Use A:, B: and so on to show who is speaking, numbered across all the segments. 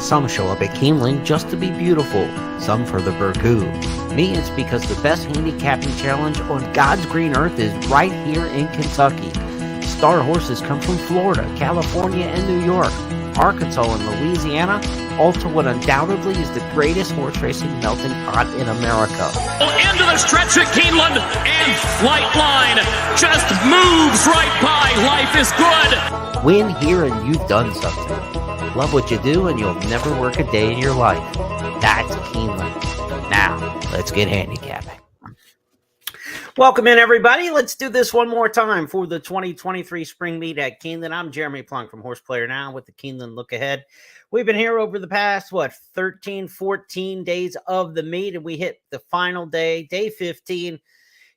A: Some show up at Keeneland just to be beautiful, some for the burgoo. Me, it's because the best handicapping challenge on God's green earth is right here in Kentucky. Star horses come from Florida, California, and New York, Arkansas, and Louisiana, all to what undoubtedly is the greatest horse racing melting pot in America.
B: Into the stretch at Keeneland, and Flight Line just moves right by. Life is good.
A: Win here and you've done something. Love what you do and you'll never work a day in your life. That's Keeneland. Now, let's get handicapping. Welcome in, everybody. Let's do this one more time for the 2023 spring meet at Keeneland. I'm Jeremy Plonk from Horse Player Now with the Keeneland Look Ahead. We've been here over the past, 13, 14 days of the meet, and we hit the final day, day 15.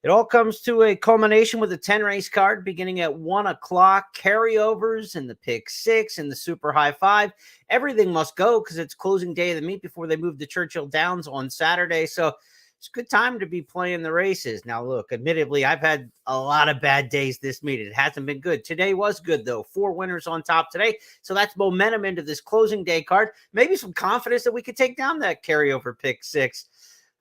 A: It all comes to a culmination with a 10-race card beginning at 1 o'clock, carryovers and the pick six and the super high five. Everything must go because it's closing day of the meet before they move to Churchill Downs on Saturday. So it's a good time to be playing the races. Now, look, admittedly, I've had a lot of bad days this meet. It hasn't been good. Today was good, though. 4 winners on top today. So that's momentum into this closing day card. Maybe some confidence that we could take down that carryover pick six.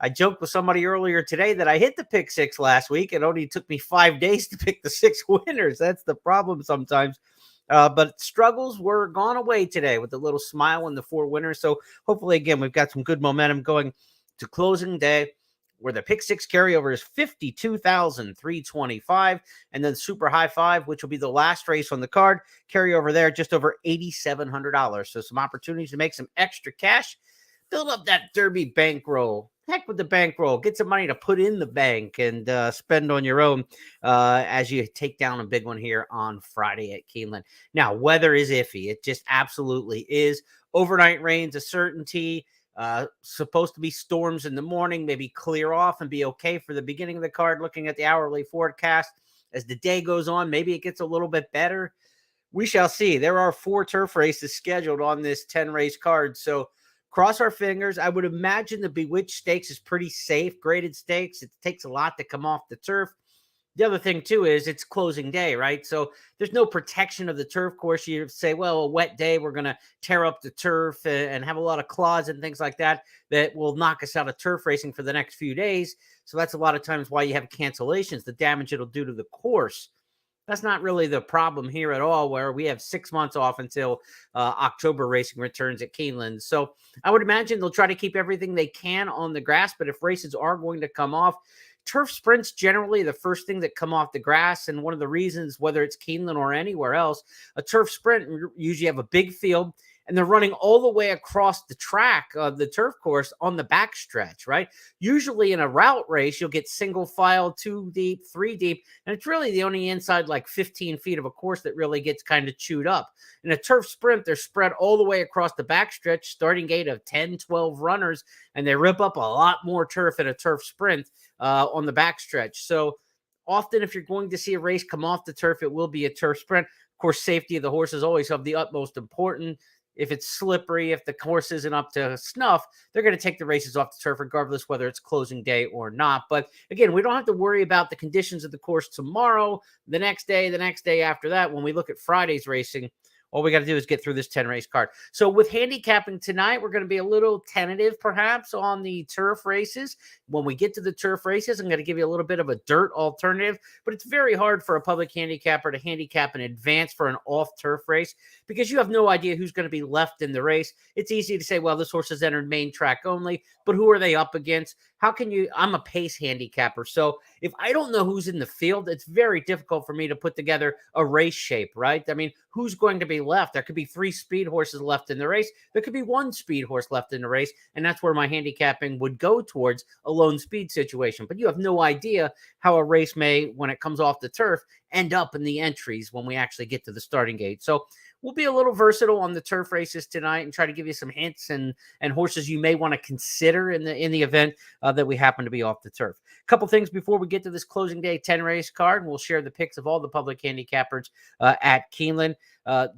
A: I joked with somebody earlier today that I hit the pick six last week. It only took me 5 days to pick the 6 winners. That's the problem sometimes. But struggles were gone away today with a little smile and the 4 winners. So hopefully, again, we've got some good momentum going to closing day, where the pick six carryover is $52,325, and then super high five, which will be the last race on the card, carryover there just over $8,700. So some opportunities to make some extra cash, build up that Derby bankroll. Heck with the bankroll, get some money to put in the bank and spend on your own as you take down a big one here on Friday at Keeneland. Now, weather is iffy. It just absolutely is. Overnight rain's a certainty. Supposed to be storms in the morning, maybe clear off and be okay for the beginning of the card. Looking at the hourly forecast as the day goes on, maybe it gets a little bit better. We shall see. There are 4 turf races scheduled on this 10-race card, so cross our fingers. I would imagine the Bewitch Stakes is pretty safe, graded stakes. It takes a lot to come off the turf. The other thing, too, is it's closing day, right? So there's no protection of the turf course. You say, well, a wet day, we're going to tear up the turf and have a lot of claws and things like that will knock us out of turf racing for the next few days. So that's a lot of times why you have cancellations, the damage it'll do to the course. That's not really the problem here at all, where we have 6 months off until October racing returns at Keeneland. So I would imagine they'll try to keep everything they can on the grass, but if races are going to come off, turf sprints generally the first thing that come off the grass, and one of the reasons, whether it's Keeneland or anywhere else, a turf sprint usually have a big field, and they're running all the way across the track of the turf course on the backstretch, right? Usually in a route race, you'll get single file, 2 deep, 3 deep, and it's really the only inside 15 feet of a course that really gets kind of chewed up. In a turf sprint, they're spread all the way across the backstretch, starting gate of 10, 12 runners, and they rip up a lot more turf in a turf sprint on the backstretch. So often if you're going to see a race come off the turf, it will be a turf sprint. Of course, safety of the horse is always of the utmost importance. If it's slippery, if the horse isn't up to snuff, they're going to take the races off the turf regardless whether it's closing day or not. But again, we don't have to worry about the conditions of the course tomorrow, the next day after that. When we look at Friday's racing, all we got to do is get through this 10-race card. So with handicapping tonight, we're going to be a little tentative perhaps on the turf races. When we get to the turf races, I'm going to give you a little bit of a dirt alternative, but it's very hard for a public handicapper to handicap in advance for an off-turf race because you have no idea who's going to be left in the race. It's easy to say, well, this horse has entered main track only, but who are they up against? How can you? I'm a pace handicapper, so if I don't know who's in the field, it's very difficult for me to put together a race shape, right? I mean, who's going to be left? There could be 3 speed horses left in the race. There could be 1 speed horse left in the race, and that's where my handicapping would go towards a lone speed situation. But you have no idea how a race may, when it comes off the turf, end up in the entries when we actually get to the starting gate. So we'll be a little versatile on the turf races tonight and try to give you some hints and horses you may want to consider in the event that we happen to be off the turf. A couple things before we get to this closing day 10-race card, and we'll share the picks of all the public handicappers at Keeneland.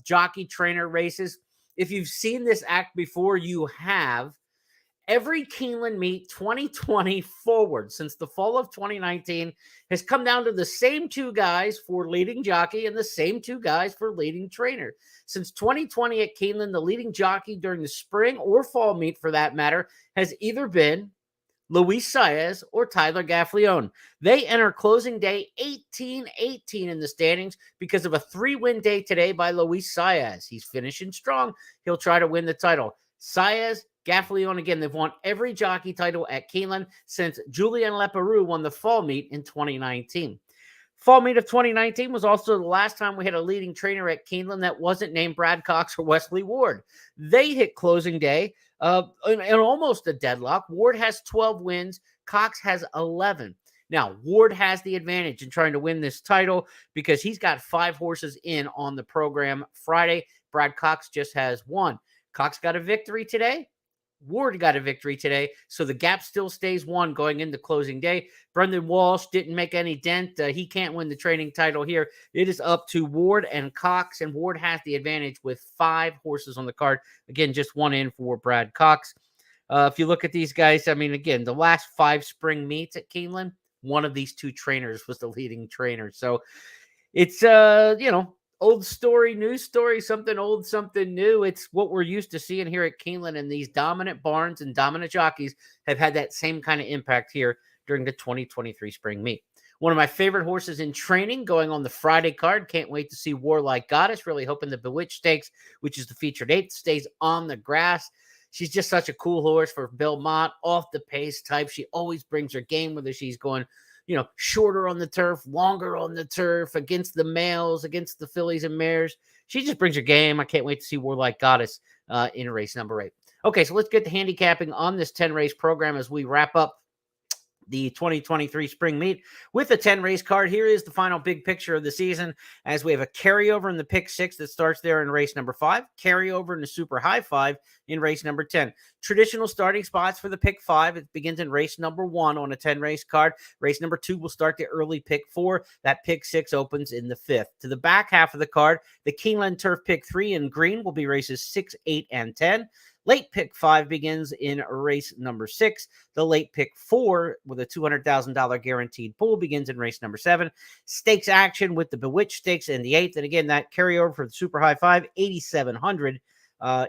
A: Jockey trainer races. If you've seen this act before, you have. Every Keeneland meet 2020 forward since the fall of 2019 has come down to the same two guys for leading jockey and the same two guys for leading trainer. Since 2020 at Keeneland, the leading jockey during the spring or fall meet, for that matter, has either been Luis Saez or Tyler Gaffalione. They enter closing day 18-18 in the standings because of a 3-win day today by Luis Saez. He's finishing strong. He'll try to win the title. Saez, Gaffalione, again, they've won every jockey title at Keeneland since Julien Leparoux won the fall meet in 2019. Fall meet of 2019 was also the last time we had a leading trainer at Keeneland that wasn't named Brad Cox or Wesley Ward. They hit closing day in almost a deadlock. Ward has 12 wins. Cox has 11. Now, Ward has the advantage in trying to win this title because he's got 5 horses in on the program Friday. Brad Cox just has 1. Cox got a victory today. Ward got a victory today, so the gap still stays 1 going into closing day. Brendan Walsh didn't make any dent. He can't win the training title here. It is up to Ward and Cox, and Ward has the advantage with 5 horses on the card. Again, just 1 in for Brad Cox. If you look at these guys, I mean, again, the last 5 spring meets at Keeneland, one of these 2 trainers was the leading trainer. So it's, old story, new story, something old, something new. It's what we're used to seeing here at Keeneland, and these dominant barns and dominant jockeys have had that same kind of impact here during the 2023 spring meet. One of my favorite horses in training going on the Friday card. Can't wait to see Warlike Goddess. Really hoping the Bewitch Stakes, which is the featured 8, stays on the grass. She's just such a cool horse for Belmont, off the pace type. She always brings her game with her. She's going shorter on the turf, longer on the turf, against the males, against the fillies and mares. She just brings her game. I can't wait to see Warlike Goddess in race number 8. Okay, so let's get to handicapping on this 10-race program as we wrap up the 2023 spring meet with a 10-race card. Here is the final big picture of the season as we have a carryover in the pick 6 that starts there in race number 5, carryover in the super high 5 in race number 10. Traditional starting spots for the pick 5. It begins in race number 1 on a 10-race card. Race number 2 will start the early pick 4. That pick 6 opens in the 5th. To the back half of the card, the Keeneland Turf pick 3 in green will be races 6, 8, and 10. Late pick 5 begins in race number 6. The late pick 4 with a $200,000 guaranteed pool begins in race number 7. Stakes action with the Bewitch Stakes in the 8th. And again, that carryover for the super high 5, 8,700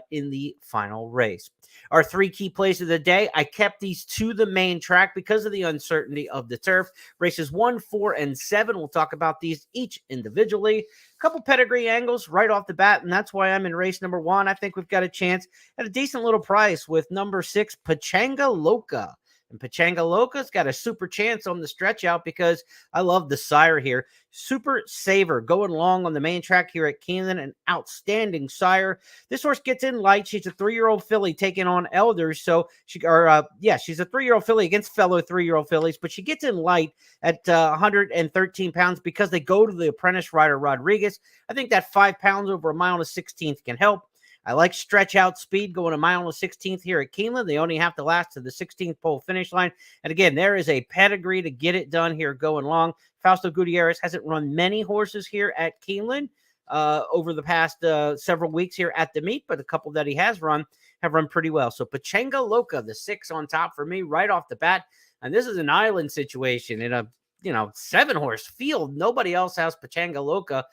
A: in the final race. Our 3 key plays of the day, I kept these to the main track because of the uncertainty of the turf. Races 1, 4, and 7. We'll talk about these each individually. A couple pedigree angles right off the bat, and that's why I'm in race number 1. I think we've got a chance at a decent little price with number 6, Pachanga Loca. And Pachanga Loca's got a super chance on the stretch out because I love the sire here. Super Saver going long on the main track here at Keeneland, an outstanding sire. This horse gets in light. She's a 3-year-old filly taking on elders. So she's a 3-year-old filly against fellow 3-year-old fillies, but she gets in light at 113 pounds because they go to the apprentice rider Rodriguez. I think that 5 pounds over a mile and a 16th can help. I like stretch out speed going a mile and a 16th here at Keeneland. They only have to last to the 16th pole finish line. And again, there is a pedigree to get it done here going long. Fausto Gutierrez hasn't run many horses here at Keeneland over the past several weeks here at the meet, but a couple that he has run have run pretty well. So Pachanga Loca, the 6 on top for me right off the bat. And this is an island situation in a 7-horse field. Nobody else has Pachanga Loca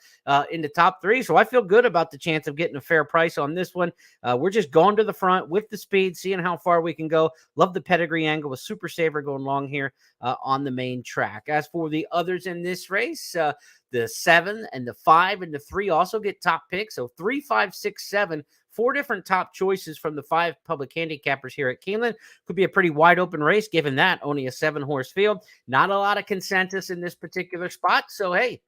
A: in the top 3. So I feel good about the chance of getting a fair price on this one. We're just going to the front with the speed, seeing how far we can go. Love the pedigree angle with Super Saver going long here on the main track. As for the others in this race, the 7 and the 5 and the 3 also get top picks. So 3, 5, 6, 7. 4 different top choices from the 5 public handicappers here at Keeneland. Could be a pretty wide open race, given that only a 7-horse field. Not a lot of consensus in this particular spot. So, hey,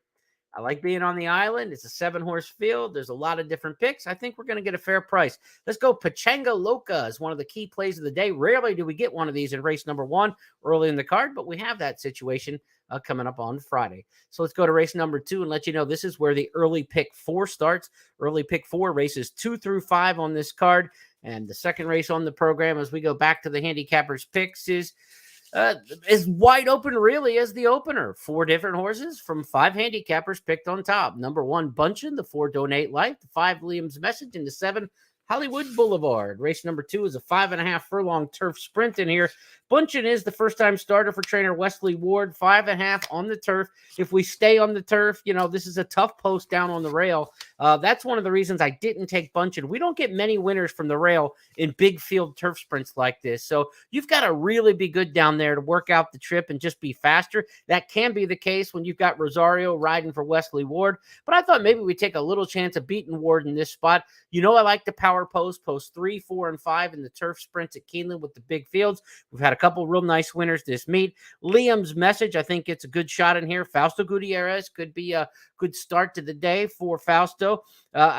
A: I like being on the island. It's a 7-horse field. There's a lot of different picks. I think we're going to get a fair price. Let's go. Pachanga Loca is one of the key plays of the day. Rarely do we get one of these in race number 1 early in the card, but we have that situation coming up on Friday. So let's go to race number 2 and let you know this is where the early pick 4 starts. Early pick 4 races 2 through 5 on this card. And the second race on the program as we go back to the handicappers picks is as wide open really as the opener. 4 different horses from 5 handicappers picked on top. Number 1, Bunchen, the 4, Donate Life, the 5, Liam's Message, and the 7, Hollywood Boulevard. Race number 2 is a 5.5 furlong turf sprint in here. Bunchen is the first-time starter for trainer Wesley Ward. 5.5 on the turf. If we stay on the turf, this is a tough post down on the rail. That's one of the reasons I didn't take Bunchen. We don't get many winners from the rail in big field turf sprints like this. So you've got to really be good down there to work out the trip and just be faster. That can be the case when you've got Rosario riding for Wesley Ward. But I thought maybe we'd take a little chance of beating Ward in this spot. I like the power post 3, 4, and 5 in the turf sprints at Keeneland with the big fields. We've had a couple real nice winners this meet. Liam's Message, I think it's a good shot in here. Fausto Gutierrez could be a good start to the day for Fausto.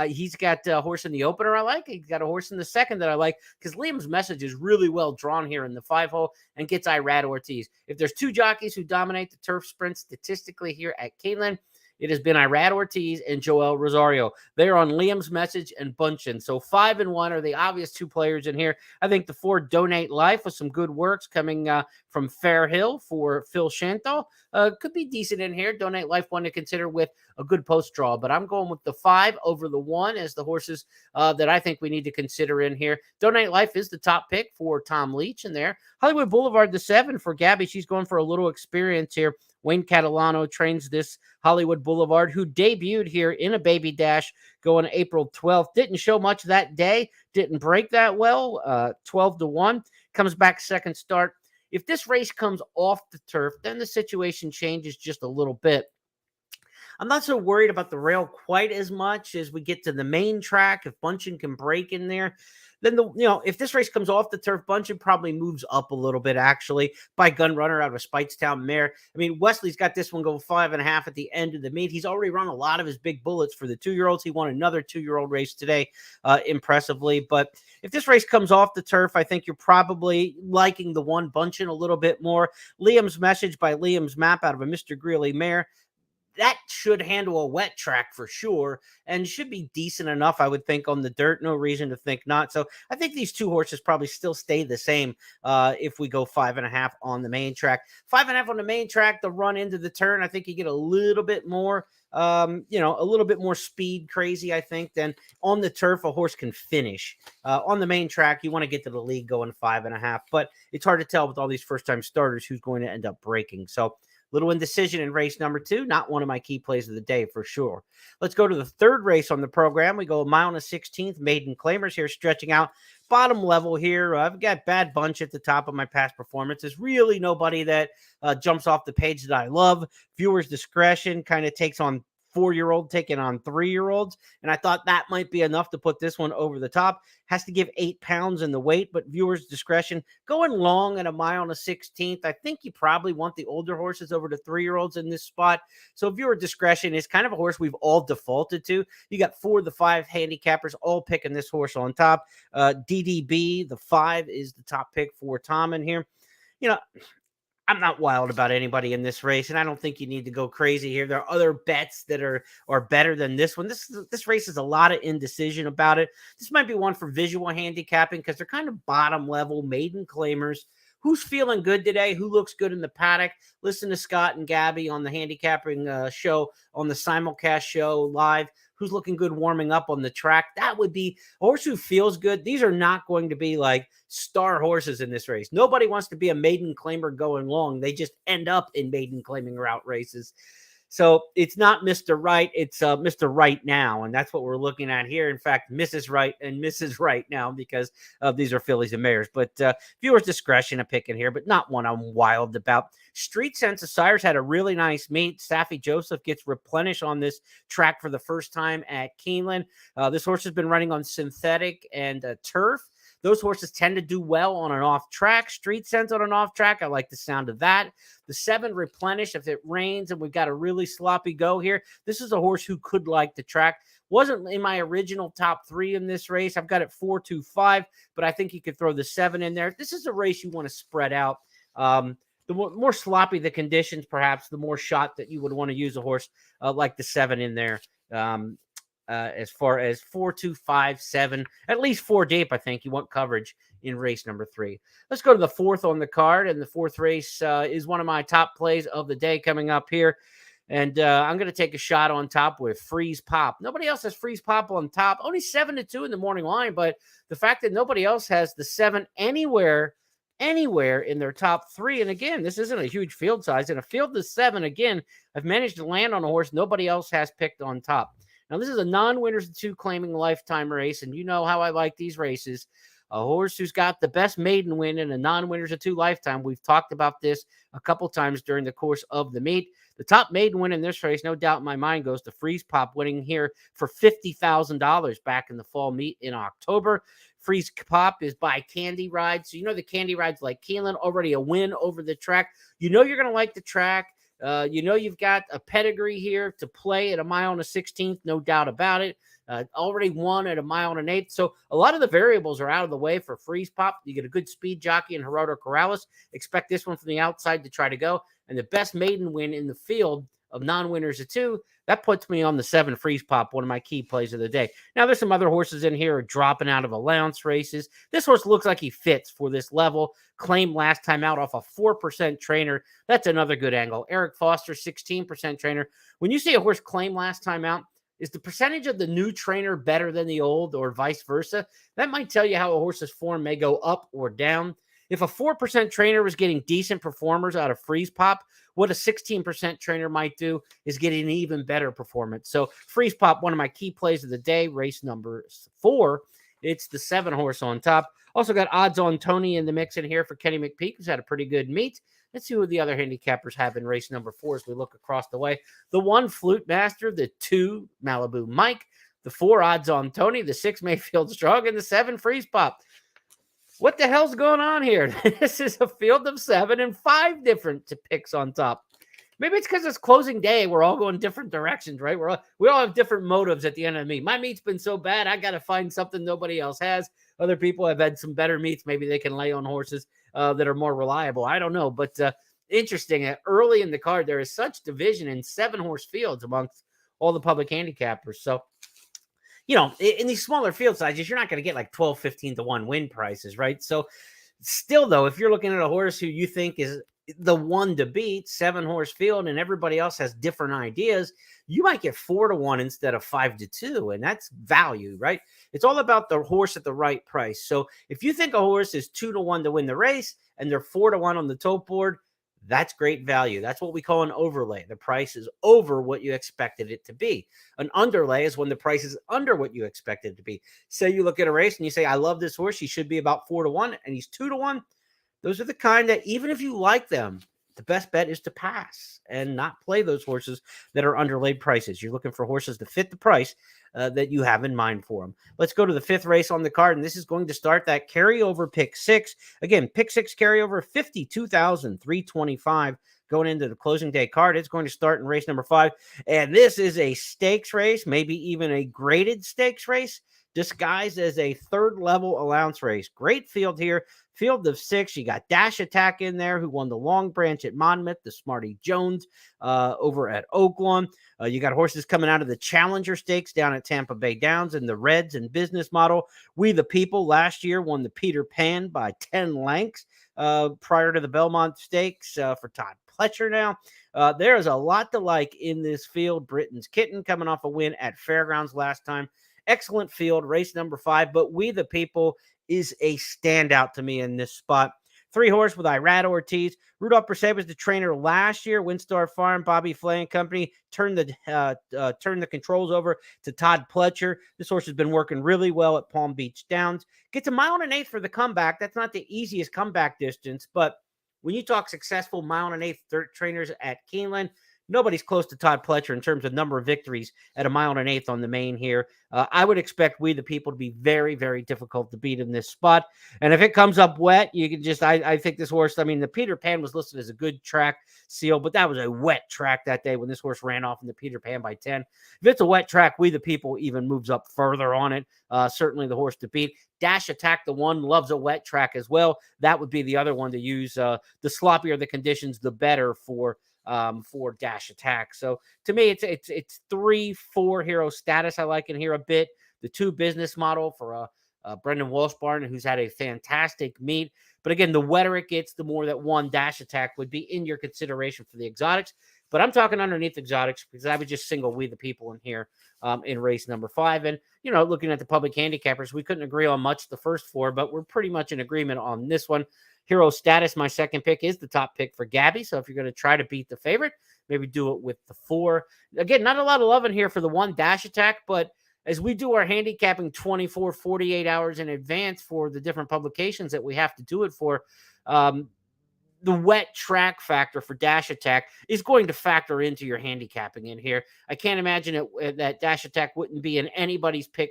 A: He's got a horse in the opener I like. He's got a horse in the second that I like because Liam's Message is really well drawn here in the 5-hole and gets Irad Ortiz. If there's 2 jockeys who dominate the turf sprint statistically here at Keeneland, it has been Irad Ortiz and Joel Rosario. They're on Liam's Message and Bunchen. So 5 and 1 are the obvious 2 players in here. I think the 4 Donate Life with some good works coming from Fair Hill for Phil Shanto could be decent in here. Donate Life one to consider with a good post draw, but I'm going with the 5 over the 1 as the horses that I think we need to consider in here. Donate Life is the top pick for Tom Leach in there. Hollywood Boulevard, the 7 for Gabby. She's going for a little experience here. Wayne Catalano trains this Hollywood Boulevard, who debuted here in a baby dash going April 12th. Didn't show much that day. Didn't break that well. 12-1. Comes back second start. If this race comes off the turf, then the situation changes just a little bit. I'm not so worried about the rail quite as much as we get to the main track. If Bunchen can break in there, then if this race comes off the turf, Bunchen probably moves up a little bit actually by Gun Runner out of Speightstown Mare. I mean, Wesley's got this one go 5.5 at the end of the meet. He's already run a lot of his big bullets for the 2-year-olds. He won another 2-year-old race today, impressively. But if this race comes off the turf, I think you're probably liking the 1 Bunchen a little bit more. Liam's Message by Liam's Map out of a Mr. Greeley mare. That should handle a wet track for sure and should be decent enough, I would think, on the dirt. No reason to think not. So I think these 2 horses probably still stay the same if we go 5.5 on the main track. 5.5 on the main track, the run into the turn, I think you get a little bit more, a little bit more speed crazy, I think, than on the turf a horse can finish. On the main track, you want to get to the lead going 5.5, but it's hard to tell with all these first-time starters who's going to end up breaking. So little indecision in race number 2. Not one of my key plays of the day for sure. Let's go to the 3rd race on the program. We go 1.16 mile maiden claimers here, stretching out bottom level here. I've got Bad Bunch at the top of my past performances. Really nobody that jumps off the page that I love. Viewers' discretion kind of takes on 4-year-old taking on 3-year-olds. And I thought that might be enough to put this one over the top. Has to give 8 pounds in the weight, but viewers' discretion. Going long at 1.16 I think you probably want the older horses over the 3-year-olds in this spot. So viewer discretion is kind of a horse we've all defaulted to. You got 4 of the 5 handicappers all picking this horse on top. DDB, the 5, is the top pick for Tom in here. I'm not wild about anybody in this race, and I don't think you need to go crazy here. There are other bets that are better than this one. This race is a lot of indecision about it. This might be one for visual handicapping because they're kind of bottom level maiden claimers. Who's feeling good today? Who looks good in the paddock? Listen to Scott and Gabby on the handicapping show, on the simulcast show live. Who's looking good warming up on the track? That would be a horse who feels good. These are not going to be like star horses in this race. Nobody wants to be a maiden claimer going long. They just end up in maiden claiming route races. So it's not Mr. Right. It's Mr. Right now. And that's what we're looking at here. In fact, Mrs. Right and Mrs. Right now, because these are fillies and mares. But viewers' discretion a pick in here, but not one I'm wild about. Street Sense of Sires had a really nice meet. Saffy Joseph gets replenished on this track for the first time at Keeneland. This horse has been running on synthetic and turf. Those horses tend to do well on an off track. Street Sense on an off track, I like the sound of that. The 7 Replenish, if it rains and we've got a really sloppy go here, this is a horse who could like the track. Wasn't in my original top 3 in this race. I've got it 4-2-5, but I think you could throw the 7 in there. This is a race you want to spread out. The more sloppy the conditions, perhaps, the more shot that you would want to use a horse like the 7 in there. As far as 4-2-5-7, at least 4 deep, I think you want coverage in race number 3. Let's go to the 4th on the card, and the 4th race is one of my top plays of the day coming up here. And I'm going to take a shot on top with Freeze Pop. Nobody else has Freeze Pop on top. Only 7-2 in the morning line, but the fact that nobody else has the 7 anywhere in their top 3. And again, this isn't a huge field size. In a field of 7, again, I've managed to land on a horse nobody else has picked on top. Now, this is a non-winners of 2 claiming lifetime race, and you know how I like these races. A horse who's got the best maiden win in a non-winners of 2 lifetime. We've talked about this a couple times during the course of the meet. The top maiden win in this race, no doubt in my mind, goes to Freeze Pop, winning here for $50,000 back in the fall meet in October. Freeze Pop is by Candy Ride. So you know the Candy Ride's like Keeneland, already a win over the track. You know you're going to like the track. You know you've got a pedigree here to play at a mile and a 16th, no doubt about it. Already won at a mile and an 1/8. So a lot of the variables are out of the way for Freeze Pop. You get a good speed jockey in Gerardo Corrales. Expect this one from the outside to try to go. And the best maiden win in the field of non-winners of 2, that puts me on the 7 Freeze Pop, one of my key plays of the day. Now, there's some other horses in here dropping out of allowance races. This horse looks like he fits for this level. Claimed last time out off a 4% trainer. That's another good angle. Eric Foster, 16% trainer. When you see a horse claim last time out, is the percentage of the new trainer better than the old or vice versa? That might tell you how a horse's form may go up or down. If a 4% trainer was getting decent performers out of Freeze Pop, what a 16% trainer might do is getting an even better performance. So Freeze Pop, one of my key plays of the day, race number 4. It's the 7 horse on top. Also got Odds on Tony in the mix in here for Kenny McPeak, who's had a pretty good meet. Let's see who the other handicappers have in race number 4 as we look across the way. The 1 Flute Master, the 2 Malibu Mike, the 4 Odds on Tony, the 6 Mayfield Strong, and the 7 Freeze Pop. What the hell's going on here? This is a field of 7 and 5 different picks on top. Maybe it's because it's closing day. We're all going different directions, right? We all have different motives at the end of the meet. My meet's been so bad, I got to find something nobody else has. Other people have had some better meets. Maybe they can lay on horses that are more reliable. I don't know. But interesting, early in the card, there is such division in 7-horse fields amongst all the public handicappers. So, you know, in these smaller field sizes, you're not going to get like 12, 15 to 1 win prices, right? So still, though, if you're looking at a horse who you think is the one to beat, 7-horse field, and everybody else has different ideas, you might get 4 to 1 instead of 5 to 2. And that's value, right? It's all about the horse at the right price. So if you think a horse is 2 to 1 to win the race and they're 4 to 1 on the tote board, that's great value. That's what we call an overlay. The price is over what you expected it to be. An underlay is when the price is under what you expected it to be. Say you look at a race and you say, I love this horse. He should be about 4 to 1 and he's 2 to 1. Those are the kind that even if you like them, the best bet is to pass and not play those horses that are underlaid prices. You're looking for horses to fit the price that you have in mind for them. Let's go to the 5th race on the card, and this is going to start that carryover pick 6. Again, pick 6 carryover, $52,325 going into the closing day card. It's going to start in race number 5, and this is a stakes race, maybe even a graded stakes race, disguised as a 3rd level allowance race. Great field here. Field of 6. You got Dash Attack in there, who won the Long Branch at Monmouth, the Smarty Jones over at Oaklawn. You got horses coming out of the Challenger Stakes down at Tampa Bay Downs in the Reds and Business Model. We the People last year won the Peter Pan by 10 lengths prior to the Belmont Stakes for Todd Pletcher now. There is a lot to like in this field. Britain's Kitten coming off a win at Fairgrounds last time. Excellent field, race number 5, but We the People is a standout to me in this spot. 3 horse with Irad Ortiz. Rudolph Brisset was the trainer last year. Windstar Farm, Bobby Flay and company turned the controls over to Todd Pletcher. This horse has been working really well at Palm Beach Downs. Gets a 1.8 miles for the comeback. That's not the easiest comeback distance, but when you talk successful 1.8 miles dirt trainers at Keeneland, nobody's close to Todd Pletcher in terms of number of victories at 1.8 miles on the main here. I would expect We the People to be very, very difficult to beat in this spot. And if it comes up wet, you can just, I think this horse, I mean, the Peter Pan was listed as a good track seal, but that was a wet track that day when this horse ran off in the Peter Pan by 10. If it's a wet track, We the People even moves up further on it. Certainly the horse to beat. Dash Attack, the 1, loves a wet track as well. That would be the other one to use. The sloppier the conditions, the better for Dash Attack. So to me, it's 3-4 hero status. I like in here a bit. The 2 Business Model for Brendan Walshbarn, who's had a fantastic meet. But again, the wetter it gets, the more that 1 Dash Attack would be in your consideration for the exotics. but I'm talking underneath exotics because I would just single we the people in here in race number 5. And, looking at the public handicappers, we couldn't agree on much the first 4, but we're pretty much in agreement on this one. Hero Status, my second pick, is the top pick for Gabby. So if you're going to try to beat the favorite, maybe do it with the 4. Again, not a lot of love in here for the 1 Dash Attack, but as we do our handicapping 24, 48 hours in advance for the different publications that we have to do it for, the wet track factor for Dash Attack is going to factor into your handicapping in here. I can't imagine that Dash Attack wouldn't be in anybody's pick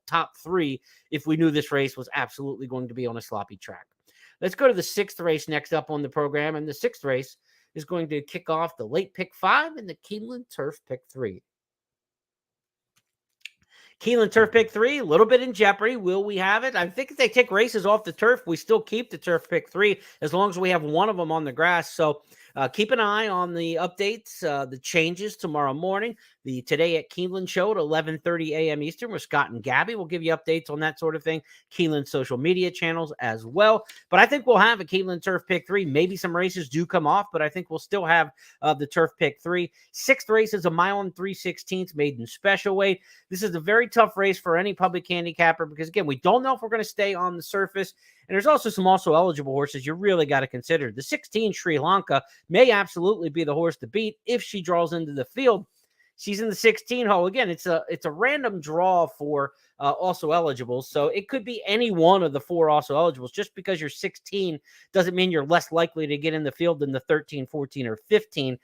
A: top 3 if we knew this race was absolutely going to be on a sloppy track. Let's go to the 6th race next up on the program, and the 6th race is going to kick off the late pick 5 and the Keeneland Turf pick 3. Keeneland Turf pick 3, a little bit in jeopardy. Will we have it? I think if they take races off the turf, we still keep the turf pick 3 as long as we have one of them on the grass. So keep an eye on the updates, the changes tomorrow morning. The Today at Keeneland show at 11:30 a.m. Eastern with Scott and Gabby. We'll give you updates on that sort of thing. Keeneland social media channels as well. But I think we'll have a Keeneland Turf pick 3. Maybe some races do come off, but I think we'll still have the turf pick 3. 6th race is a mile and 3/16 maiden special weight. This is a very tough race for any public handicapper because, again, we don't know if we're going to stay on the surface. And there's also some also eligible horses you really got to consider. The 16 Sri Lanka may absolutely be the horse to beat if she draws into the field. She's in the 16 hole. Again, it's a random draw for also eligibles. So it could be any one of the 4 also eligibles. Just because you're 16 doesn't mean you're less likely to get in the field than the 13, 14, or 15.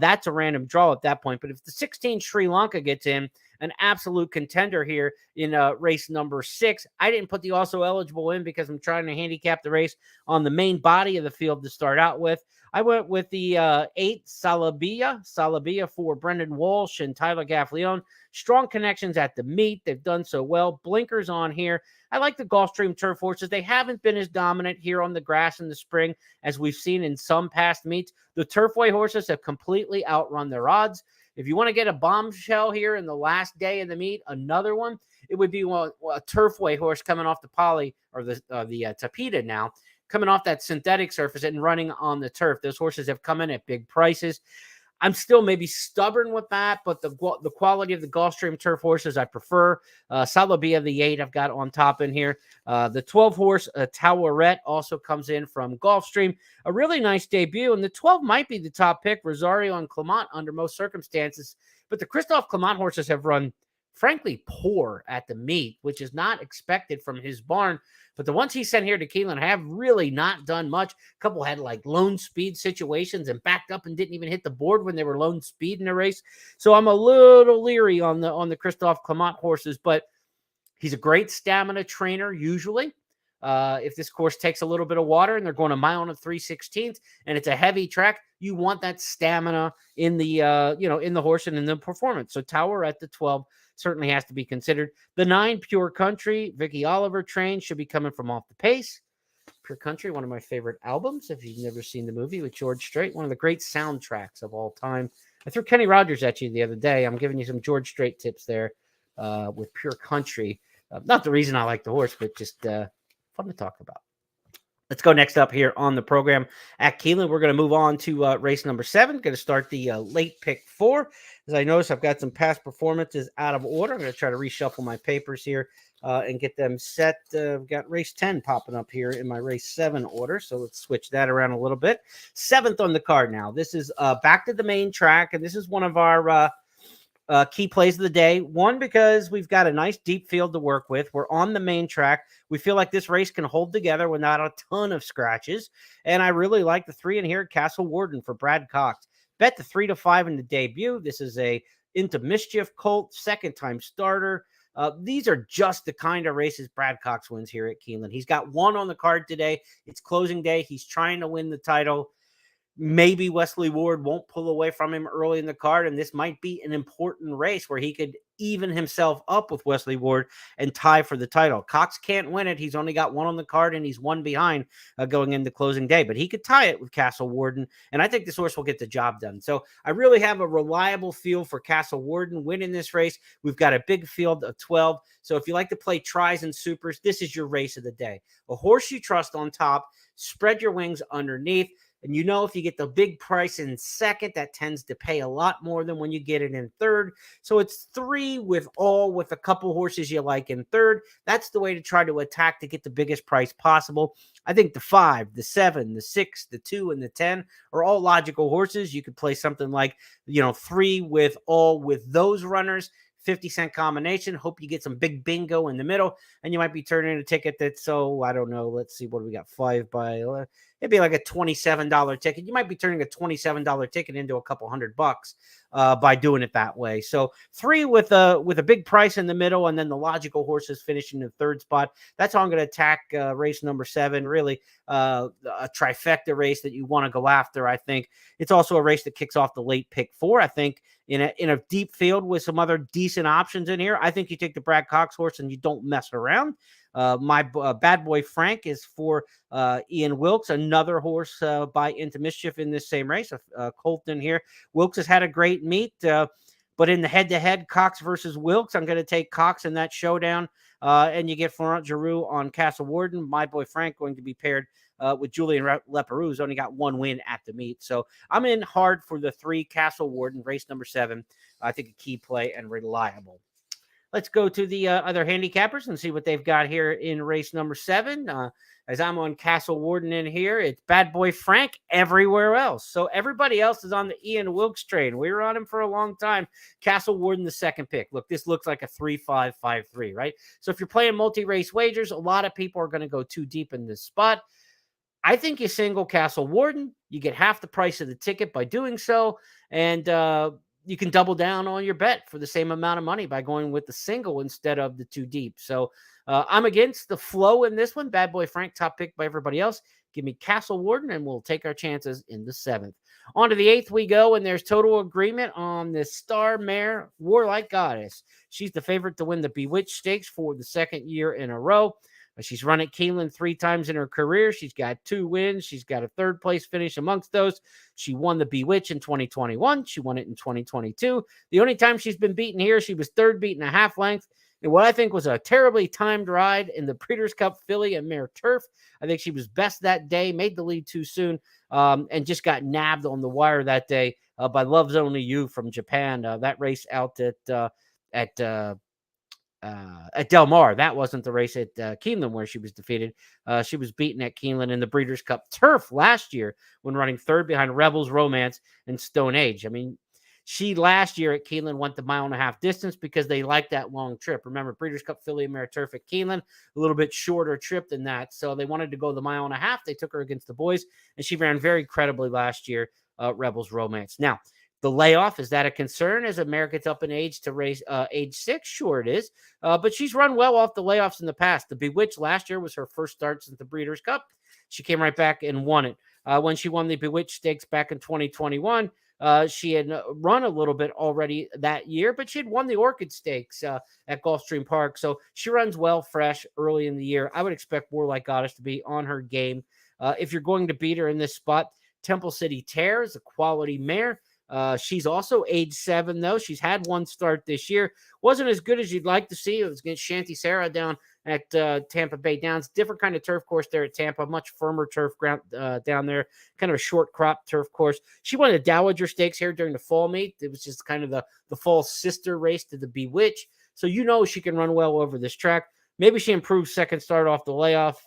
A: That's a random draw at that point. But if the 16 Sri Lanka gets in, an absolute contender here in race number 6. I didn't put the also eligible in because I'm trying to handicap the race on the main body of the field to start out with. I went with the 8 Salabia for Brendan Walsh and Tyler Gaffleone. Strong connections at the meet. They've done so well. Blinkers on here. I like the Gulfstream Turf horses. They haven't been as dominant here on the grass in the spring as we've seen in some past meets. The Turfway horses have completely outrun their odds. If you want to get a bombshell here in the last day of the meet, another one, it would be a Turfway horse coming off the poly or the Tapeta now, coming off that synthetic surface and running on the turf. Those horses have come in at big prices. I'm still maybe stubborn with that, but the quality of the Gulfstream Turf horses I prefer. Salabia, the 8, I've got on top in here. The 12 horse Towerette also comes in from Gulfstream. A really nice debut, and the 12 might be the top pick, Rosario and Clement under most circumstances. But the Christophe Clement horses have run, frankly, poor at the meet, which is not expected from his barn. But the ones he sent here to Keeneland have really not done much. A couple had like lone speed situations and backed up and didn't even hit the board when they were lone speed in the race. So I'm a little leery on the Christophe Clement horses, but he's a great stamina trainer usually. If this course takes a little bit of water and they're going a mile and 3/16 and it's a heavy track, you want that stamina in the in the horse and in the performance. So Tower at the 12 certainly has to be considered. The 9 Pure Country, Vicky Oliver trained, should be coming from Off the Pace. Pure Country, one of my favorite albums. If you've never seen the movie with George Strait, one of the great soundtracks of all time. I threw Kenny Rogers at you the other day. I'm giving you some George Strait tips there with Pure Country. Not the reason I like the horse, but just fun to talk about. Let's go next up here on the program at Keeneland. We're going to move on to race number 7. Going to start the late pick 4. As I notice, I've got some past performances out of order. I'm going to try to reshuffle my papers here and get them set. I've got race 10 popping up here in my race 7 order. So let's switch that around a little bit. 7th on the card now. This is back to the main track, and this is one of our key plays of the day. One, because we've got a nice deep field to work with. We're on the main track. We feel like this race can hold together without a ton of scratches. And I really like the 3 in here at Castle Warden for Brad Cox. Bet the 3 to 5 in the debut. This is a Into Mischief colt, second-time starter. These are just the kind of races Brad Cox wins here at Keeneland. He's got one on the card today. It's closing day. He's trying to win the title. Maybe Wesley Ward won't pull away from him early in the card, and this might be an important race where he could even himself up with Wesley Ward and tie for the title. Cox can't win it. He's only got one on the card, and he's one behind going into closing day, but he could tie it with Castle Warden, and I think this horse will get the job done. So I really have a reliable feel for Castle Warden winning this race. We've got a big field of 12, so if you like to play tries and supers, this is your race of the day. A horse you trust on top, spread your wings underneath. And if you get the big price in second, that tends to pay a lot more than when you get it in third. So it's 3 with a couple horses you like in third. That's the way to try to attack to get the biggest price possible. I think the 5, the 7, the 6, the 2, and the 10 are all logical horses. You could play something like, 3 with those runners. 50-cent combination. Hope you get some big bingo in the middle, and you might be turning a ticket that's, I don't know. Let's see, what do we got? 5 by, it'd be like a $27 ticket. You might be turning a $27 ticket into a couple $100 by doing it that way. So 3 with a big price in the middle, and then the logical horses finishing in the third spot. That's how I'm going to attack race number 7. Really, a trifecta race that you want to go after. I think it's also a race that kicks off the late pick 4. I think in a deep field with some other decent options in here, I think you take the Brad Cox horse and you don't mess around. My Bad Boy Frank is for Ian Wilkes, another horse by Into Mischief in this same race. Colton here. Wilkes has had a great meet, but in the head-to-head, Cox versus Wilkes, I'm going to take Cox in that showdown. And you get Florent Giroux on Castle Warden. My Boy Frank going to be paired with Julian Leperoux, who's only got 1 win at the meet. So I'm in hard for the 3 Castle Warden, race number 7. I think a key play and reliable. Let's go to the other handicappers and see what they've got here in race number 7. As I'm on Castle Warden in here, it's Bad Boy Frank everywhere else. So everybody else is on the Ian Wilkes train. We were on him for a long time. Castle Warden, the second pick. Look, this looks like a 3-5-5-3, right? So if you're playing multi-race wagers, a lot of people are going to go too deep in this spot. I think you single Castle Warden. You get half the price of the ticket by doing so. And you can double down on your bet for the same amount of money by going with the single instead of the 2 deep. So I'm against the flow in this one. Bad Boy Frank, top pick by everybody else. Give me Castle Warden, and we'll take our chances in the 7th. On to the 8th we go, and there's total agreement on the star mare, Warlike Goddess. She's the favorite to win the Bewitch Stakes for the 2nd year in a row. She's run at Keeneland 3 times in her career. She's got 2 wins. She's got a 3rd place finish amongst those. She won the Bewitch in 2021. She won it in 2022. The only time she's been beaten here, she was 3rd, beaten a half length in what I think was a terribly timed ride in the Breeders' Cup Filly and Mare Turf. I think she was best that day, made the lead too soon, and just got nabbed on the wire that day by Love's Only You from Japan. That race out at Del Mar. That wasn't the race at Keeneland where she was defeated. She was beaten at Keeneland in the Breeders' Cup Turf last year when running 3rd behind Rebels, Romance, and Stone Age. I mean, she last year at Keeneland went the 1.5 mile distance because they liked that long trip. Remember, Breeders' Cup Filly and Mare Turf at Keeneland, a little bit shorter trip than that. So they wanted to go the 1.5 mile. They took her against the boys, and she ran very credibly last year, Rebels, Romance. Now, the layoff, is that a concern as a mare gets up in age to race age 6? Sure it is. But she's run well off the layoffs in the past. The Bewitch last year was her first start since the Breeders' Cup. She came right back and won it. When she won the Bewitch Stakes back in 2021, she had run a little bit already that year, but she had won the Orchid Stakes at Gulfstream Park. So she runs well, fresh, early in the year. I would expect Warlike Goddess to be on her game. If you're going to beat her in this spot, Temple City Terror is a quality mare. She's also age 7, though. She's had 1 start this year. Wasn't as good as you'd like to see. It was against Shanty Sarah down at Tampa Bay Downs. Different kind of turf course there at Tampa. Much firmer turf ground down there. Kind of a short crop turf course. She won the Dowager Stakes here during the fall meet. It was just kind of the fall sister race to the Bewitch. So she can run well over this track. Maybe she improves second start off the layoff.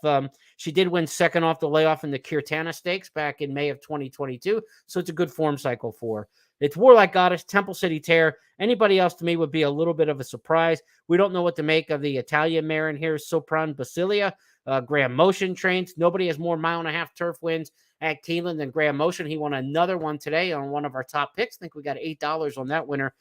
A: She did win second off the layoff in the Kirtana Stakes back in May of 2022. So it's a good form cycle for her. It's Warlike Goddess, Temple City Terror. Anybody else to me would be a little bit of a surprise. We don't know what to make of the Italian mare in here, Sopran Basilia. Graham Motion trains. Nobody has more 1.5 mile turf wins at Keeneland than Graham Motion. He won another one today on one of our top picks. I think we got $8 on that winner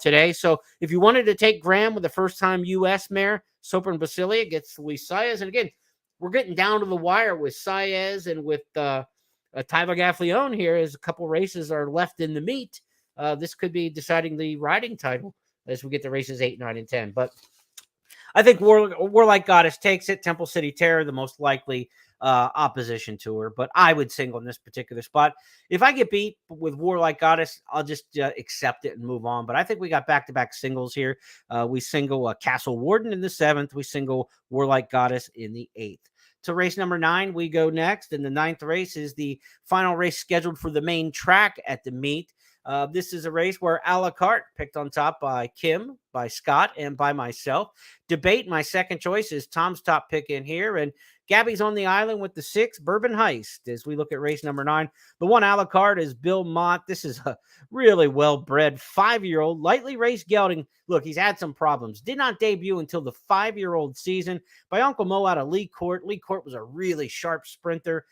A: today. So if you wanted to take Graham with the first-time U.S. mare, Sopran Basilia gets Luis Saez. And again, we're getting down to the wire with Saez and with Tyler Gaffleone here, as a couple races are left in the meet. This could be deciding the riding title as we get to races 8, 9, and 10. But I think Warlike Goddess takes it. Temple City Terror, the most likely opposition to her. But I would single in this particular spot. If I get beat with Warlike Goddess, I'll just accept it and move on. But I think we got back-to-back singles here. We single Castle Warden in the 7th. We single Warlike Goddess in the 8th. to race number 9, we go next. And the 9th race is the final race scheduled for the main track at the meet. This is a race where a la carte picked on top by Kim, by Scott, and by myself. Debate, my second choice, is Tom's top pick in here. And Gabby's on the island with the 6, Bourbon Heist, as we look at race number 9. The one a la carte is Bill Mott. This is a really well-bred 5-year-old, lightly raced gelding. Look, he's had some problems. Did not debut until the 5-year-old season by Uncle Mo out of Lee Court. Lee Court was a really sharp sprinter.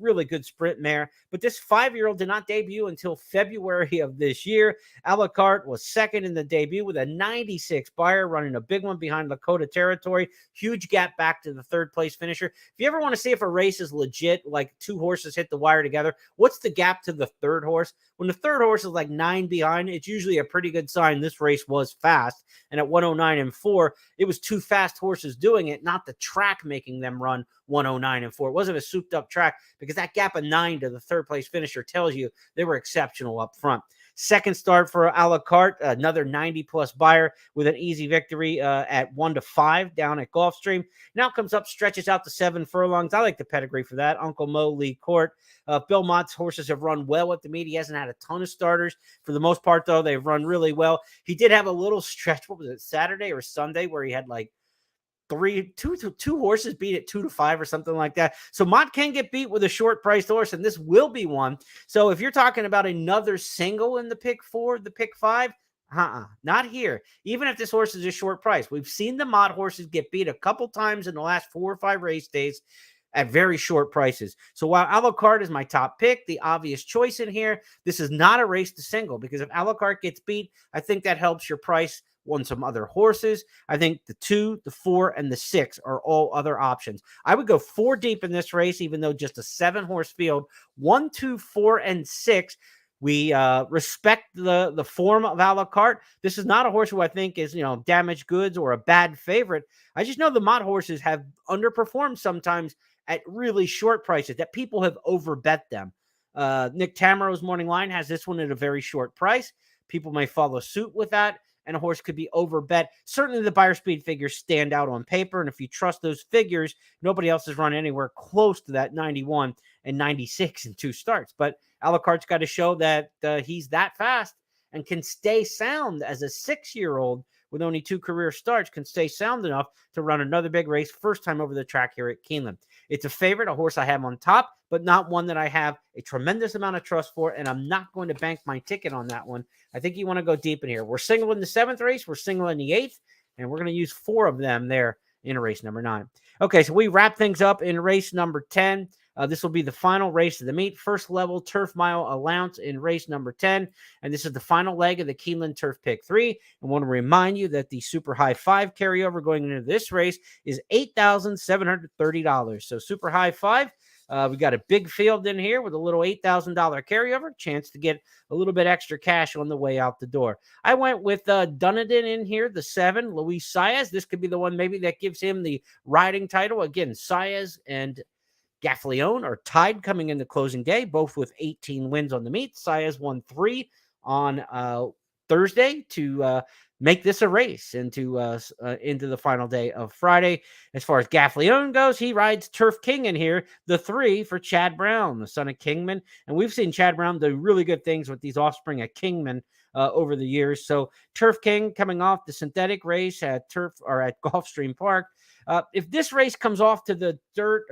A: Really good sprint mare. But this 5-year-old did not debut until February of this year. A la carte was second in the debut with a 96 buyer, running a big one behind Lakota Territory. Huge gap back to the 3rd place finisher. If you ever want to see if a race is legit, like 2 horses hit the wire together, what's the gap to the 3rd horse? When the 3rd horse is like 9 behind, it's usually a pretty good sign this race was fast. And at 109 and 4, it was 2 fast horses doing it, not the track making them run 109 and 4. It wasn't a souped up track, because that gap of 9 to the 3rd place finisher tells you they were exceptional up front. Second start for a la carte, another 90-plus buyer with an easy victory at 1-5 down at Gulfstream. Now comes up, stretches out to 7 furlongs. I like the pedigree for that. Uncle Mo, Lee Court. Bill Mott's horses have run well at the meet. He hasn't had a ton of starters. For the most part, though, they've run really well. He did have a little stretch, what was it, Saturday or Sunday, where he had like two horses beat at 2-5 or something like that. So Mott can get beat with a short priced horse, and this will be one. So if you're talking about another single in the pick 4, the pick 5, not here. Even if this horse is a short price, we've seen the Mott horses get beat a couple times in the last 4 or 5 race days at very short prices. So while a la carte is my top pick, the obvious choice in here, this is not a race to single, because if a la carte gets beat, I think that helps your price on some other horses. I think the 2, the 4, and the 6 are all other options. I would go 4 deep in this race, even though just a 7-horse field. 1, 2, 4, and 6. We respect the form of a la carte. This is not a horse who I think is, damaged goods or a bad favorite. I just know the Mott horses have underperformed sometimes at really short prices, that people have overbet them. Nick Tamaro's Morning Line has this one at a very short price. People may follow suit with that, and a horse could be overbet. Certainly the buyer speed figures stand out on paper, and if you trust those figures, nobody else has run anywhere close to that 91 and 96 in 2 starts. But a la carte's got to show that he's that fast and can stay sound as a 6-year-old with only 2 career starts, can stay sound enough to run another big race, first time over the track here at Keeneland. It's a favorite, a horse I have on top, but not one that I have a tremendous amount of trust for, and I'm not going to bank my ticket on that one. I think you want to go deep in here. We're single in the 7th race, we're single in the 8th, and we're going to use 4 of them there in race number 9. Okay, so we wrap things up in race number 10. This will be the final race of the meet. First level turf mile allowance in race number 10. And this is the final leg of the Keeneland Turf Pick 3. I want to remind you that the Super High 5 carryover going into this race is $8,730. So Super High 5, we got a big field in here with a little $8,000 carryover, chance to get a little bit extra cash on the way out the door. I went with Dunedin in here, the 7, Luis Saez. This could be the one maybe that gives him the riding title. Again, Saez and Gaffleone are tied coming into closing day, both with 18 wins on the meet. Saez won 3 on Thursday to make this a race into the final day of Friday. As far as Gaffleone goes, he rides Turf King in here, the 3 for Chad Brown, the son of Kingman. And we've seen Chad Brown do really good things with these offspring of Kingman over the years. So Turf King coming off the synthetic race at Gulfstream Park. If this race comes off to the dirt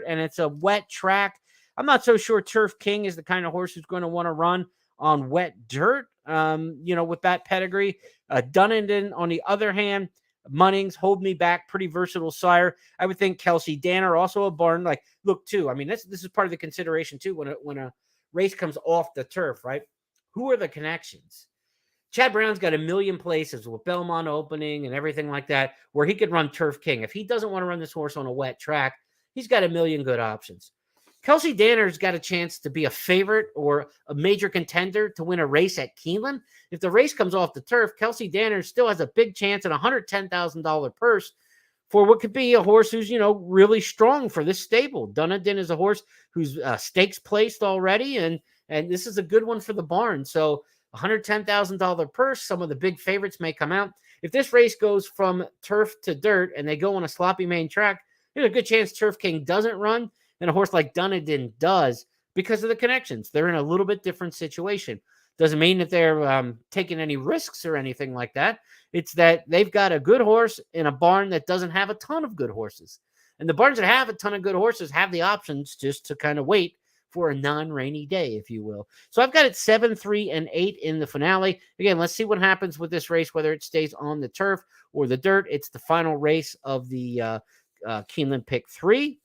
A: and it's a wet track, I'm not so sure Turf King is the kind of horse who's going to want to run on wet dirt, with that pedigree. Dunedin, on the other hand, Munnings, Hold Me Back, pretty versatile sire. I would think Kelsey Danner, also a barn. Like, look, too, I mean, this is part of the consideration, too, when a race comes off the turf, right? Who are the connections? Chad Brown's got a million places with Belmont opening and everything like that where he could run Turf King. If he doesn't want to run this horse on a wet track, he's got a million good options. Kelsey Danner's got a chance to be a favorite or a major contender to win a race at Keeneland. If the race comes off the turf, Kelsey Danner still has a big chance at a $110,000 purse for what could be a horse who's, really strong for this stable. Dunedin is a horse who's stakes placed already, and this is a good one for the barn. So $110,000 purse, some of the big favorites may come out. If this race goes from turf to dirt and they go on a sloppy main track, There's a good chance Turf King doesn't run, and a horse like Dunedin does because of the connections. They're in a little bit different situation. Doesn't mean that they're taking any risks or anything like that. It's that they've got a good horse in a barn that doesn't have a ton of good horses. And the barns that have a ton of good horses have the options just to kind of wait for a non-rainy day, if you will. So I've got it 7, 3, and 8 in the finale. Again, let's see what happens with this race, whether it stays on the turf or the dirt. It's the final race of the Keeneland Pick 3,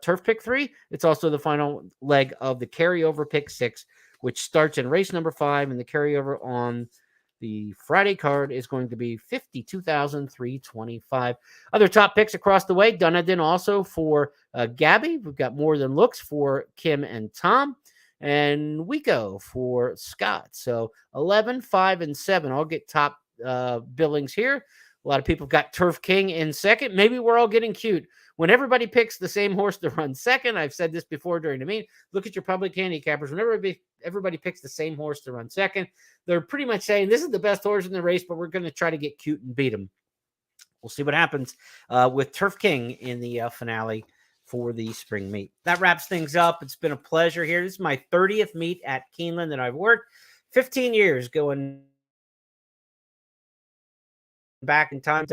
A: Turf Pick 3. It's also the final leg of the carryover Pick 6, which starts in race number 5, and the carryover on the Friday card is going to be $52,325. Other top picks across the way. Dunedin also for Gabby. We've got More Than Looks for Kim and Tom. And Wico for Scott. So 11, 5, and 7. I'll get top billings here. A lot of people got Turf King in second. Maybe we're all getting cute. When everybody picks the same horse to run second, I've said this before during the meet, look at your public handicappers. Whenever everybody picks the same horse to run second, they're pretty much saying, this is the best horse in the race, but we're going to try to get cute and beat him. We'll see what happens with Turf King in the finale for the spring meet. That wraps things up. It's been a pleasure here. This is my 30th meet at Keeneland that I've worked. 15 years going back in time.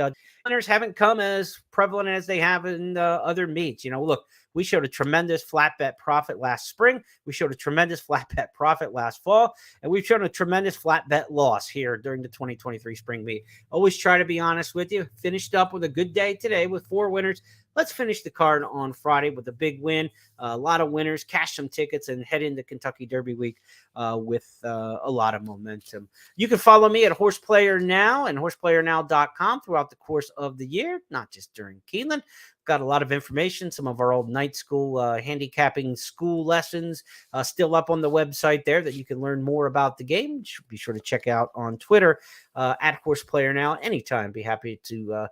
A: Winners haven't come as prevalent as they have in other meets. You know, look, we showed a tremendous flat bet profit last spring. We showed a tremendous flat bet profit last fall. And we've shown a tremendous flat bet loss here during the 2023 spring meet. Always try to be honest with you. Finished up with a good day today with 4 winners. Let's finish the card on Friday with a big win. A lot of winners, cash some tickets, and head into Kentucky Derby week with a lot of momentum. You can follow me at Horseplayer Now and horseplayernow.com throughout the course of the year, not just during Keeneland. Got a lot of information, some of our old night school handicapping school lessons still up on the website there that you can learn more about the game. Be sure to check out on Twitter at Horseplayer Now anytime. Be happy to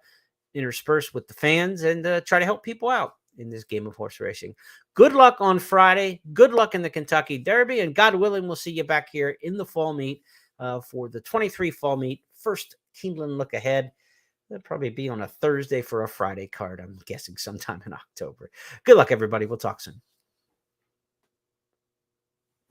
A: intersperse with the fans and try to help people out in this game of horse racing. Good luck on Friday. Good luck in the Kentucky Derby. And God willing, we'll see you back here in the fall meet for the 23 fall meet. First Keeneland look ahead. That'll probably be on a Thursday for a Friday card, I'm guessing sometime in October. Good luck, everybody. We'll talk soon.